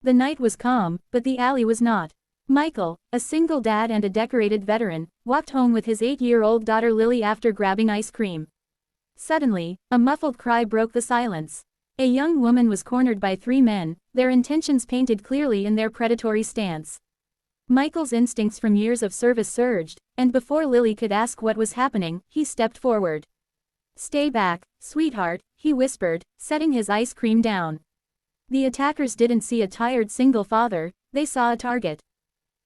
The night was calm, but the alley was not. Michael, a single dad and a decorated veteran, walked home with his 8-year-old daughter Lily after grabbing ice cream. Suddenly, a muffled cry broke the silence. A young woman was cornered by 3 men, their intentions painted clearly in their predatory stance. Michael's instincts from years of service surged, and before Lily could ask what was happening, he stepped forward. "Stay back, sweetheart," he whispered, setting his ice cream down. The attackers didn't see a tired single father, they saw a target.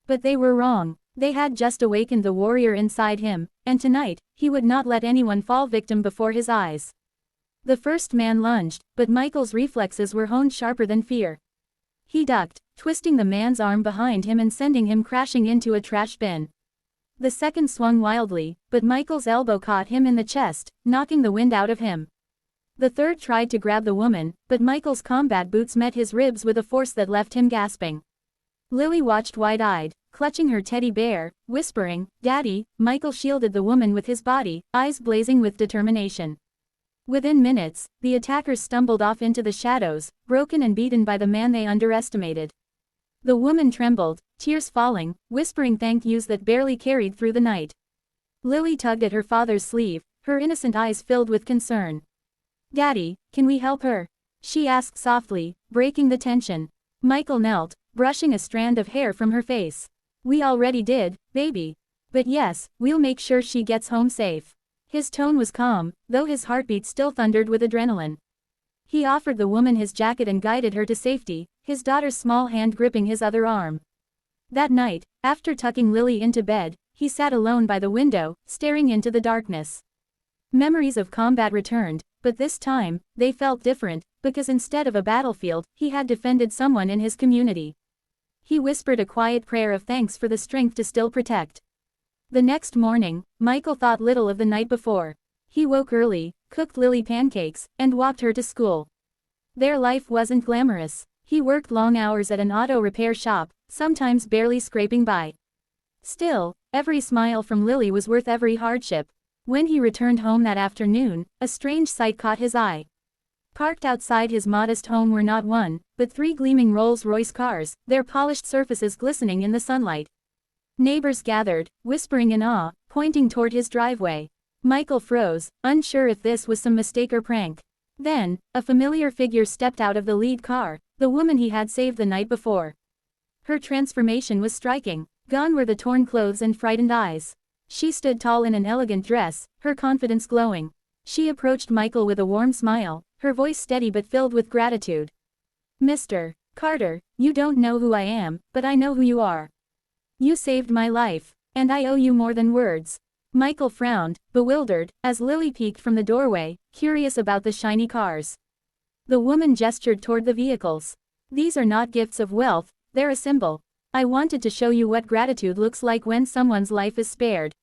But they were wrong. They had just awakened the warrior inside him, and tonight, he would not let anyone fall victim before his eyes. The first man lunged, but Michael's reflexes were honed sharper than fear. He ducked, twisting the man's arm behind him and sending him crashing into a trash bin. The second swung wildly, but Michael's elbow caught him in the chest, knocking the wind out of him. The third tried to grab the woman, but Michael's combat boots met his ribs with a force that left him gasping. Lily watched wide-eyed, clutching her teddy bear, whispering, "Daddy." Michael shielded the woman with his body, eyes blazing with determination. Within minutes, the attackers stumbled off into the shadows, broken and beaten by the man they underestimated. The woman trembled, tears falling, whispering thank yous that barely carried through the night. Lily tugged at her father's sleeve, her innocent eyes filled with concern. "Daddy, can we help her?" she asked softly, breaking the tension. Michael knelt, brushing a strand of hair from her face. "We already did, baby. But yes, we'll make sure she gets home safe." His tone was calm, though his heartbeat still thundered with adrenaline. He offered the woman his jacket and guided her to safety, his daughter's small hand gripping his other arm. That night, after tucking Lily into bed, he sat alone by the window, staring into the darkness. Memories of combat returned, but this time, they felt different, because instead of a battlefield, he had defended someone in his community. He whispered a quiet prayer of thanks for the strength to still protect. The next morning, Michael thought little of the night before. He woke early, cooked Lily pancakes, and walked her to school. Their life wasn't glamorous. He worked long hours at an auto repair shop, sometimes barely scraping by. Still, every smile from Lily was worth every hardship. When he returned home that afternoon, a strange sight caught his eye. Parked outside his modest home were not 1, but 3 gleaming Rolls-Royce cars, their polished surfaces glistening in the sunlight. Neighbors gathered, whispering in awe, pointing toward his driveway. Michael froze, unsure if this was some mistake or prank. Then, a familiar figure stepped out of the lead car, the woman he had saved the night before. Her transformation was striking. Gone were the torn clothes and frightened eyes. She stood tall in an elegant dress, her confidence glowing. She approached Michael with a warm smile, her voice steady but filled with gratitude. "Mr. Carter, you don't know who I am, but I know who you are. You saved my life, and I owe you more than words." Michael frowned, bewildered, as Lily peeked from the doorway, curious about the shiny cars. The woman gestured toward the vehicles. "These are not gifts of wealth, they're a symbol. I wanted to show you what gratitude looks like when someone's life is spared."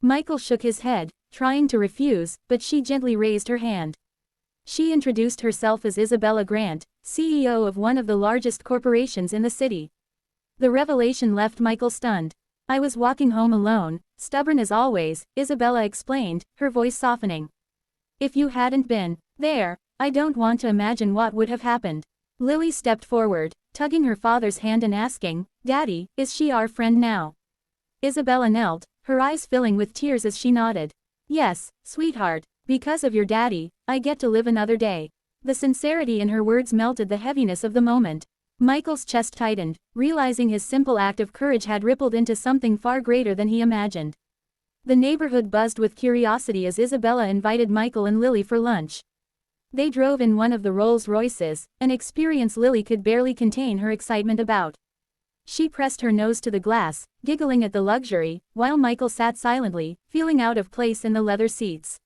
Michael shook his head, trying to refuse, but she gently raised her hand. She introduced herself as Isabella Grant, CEO of one of the largest corporations in the city. The revelation left Michael stunned. "I was walking home alone, stubborn as always," Isabella explained, her voice softening. "If you hadn't been there, I don't want to imagine what would have happened." Lily stepped forward, tugging her father's hand and asking, "Daddy, is she our friend now?" Isabella knelt, her eyes filling with tears as she nodded. "Yes, sweetheart, because of your daddy, I get to live another day." The sincerity in her words melted the heaviness of the moment. Michael's chest tightened, realizing his simple act of courage had rippled into something far greater than he imagined. The neighborhood buzzed with curiosity as Isabella invited Michael and Lily for lunch. They drove in one of the Rolls-Royces, an experience Lily could barely contain her excitement about. She pressed her nose to the glass, giggling at the luxury, while Michael sat silently, feeling out of place in the leather seats.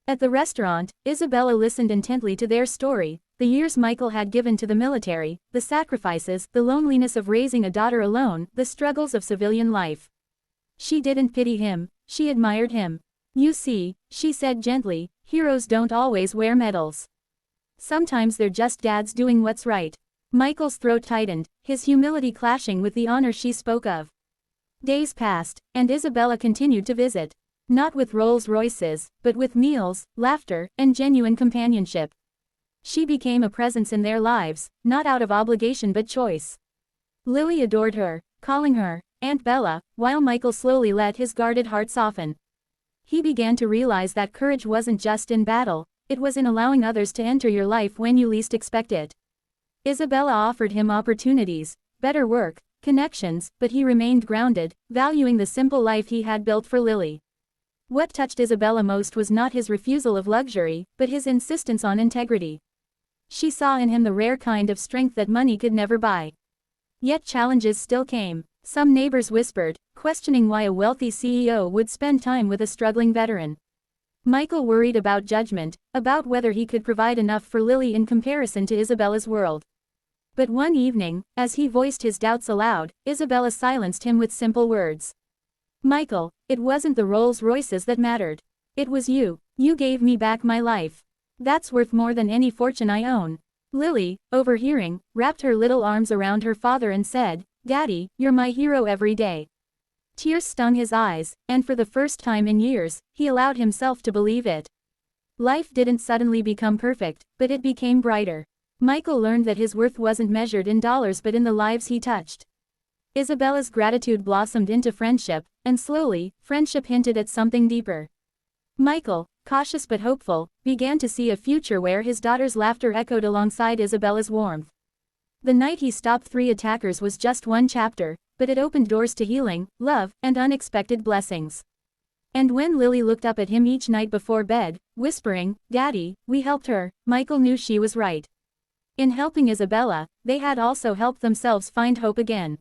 At the restaurant, Isabella listened intently to their story, the years Michael had given to the military, the sacrifices, the loneliness of raising a daughter alone, the struggles of civilian life. She didn't pity him, she admired him. "You see," she said gently, "heroes don't always wear medals. Sometimes they're just dads doing what's right." Michael's throat tightened, his humility clashing with the honor she spoke of. Days passed, and Isabella continued to visit. Not with Rolls-Royces, but with meals, laughter, and genuine companionship. She became a presence in their lives, not out of obligation but choice. Lily adored her, calling her Aunt Bella, while Michael slowly let his guarded heart soften. He began to realize that courage wasn't just in battle, it was in allowing others to enter your life when you least expect it. Isabella offered him opportunities, better work, connections, but he remained grounded, valuing the simple life he had built for Lily. What touched Isabella most was not his refusal of luxury, but his insistence on integrity. She saw in him the rare kind of strength that money could never buy. Yet challenges still came. Some neighbors whispered, questioning why a wealthy CEO would spend time with a struggling veteran. Michael worried about judgment, about whether he could provide enough for Lily in comparison to Isabella's world. But one evening, as he voiced his doubts aloud, Isabella silenced him with simple words. "Michael, it wasn't the Rolls-Royces that mattered. It was you. You gave me back my life. That's worth more than any fortune I own." Lily, overhearing, wrapped her little arms around her father and said, "Daddy, you're my hero every day." Tears stung his eyes, and for the first time in years, he allowed himself to believe it. Life didn't suddenly become perfect, but it became brighter. Michael learned that his worth wasn't measured in dollars but in the lives he touched. Isabella's gratitude blossomed into friendship, and slowly, friendship hinted at something deeper. Michael, cautious but hopeful, began to see a future where his daughter's laughter echoed alongside Isabella's warmth. The night he stopped 3 attackers was just one chapter, but it opened doors to healing, love, and unexpected blessings. And when Lily looked up at him each night before bed, whispering, "Daddy, we helped her," Michael knew she was right. In helping Isabella, they had also helped themselves find hope again.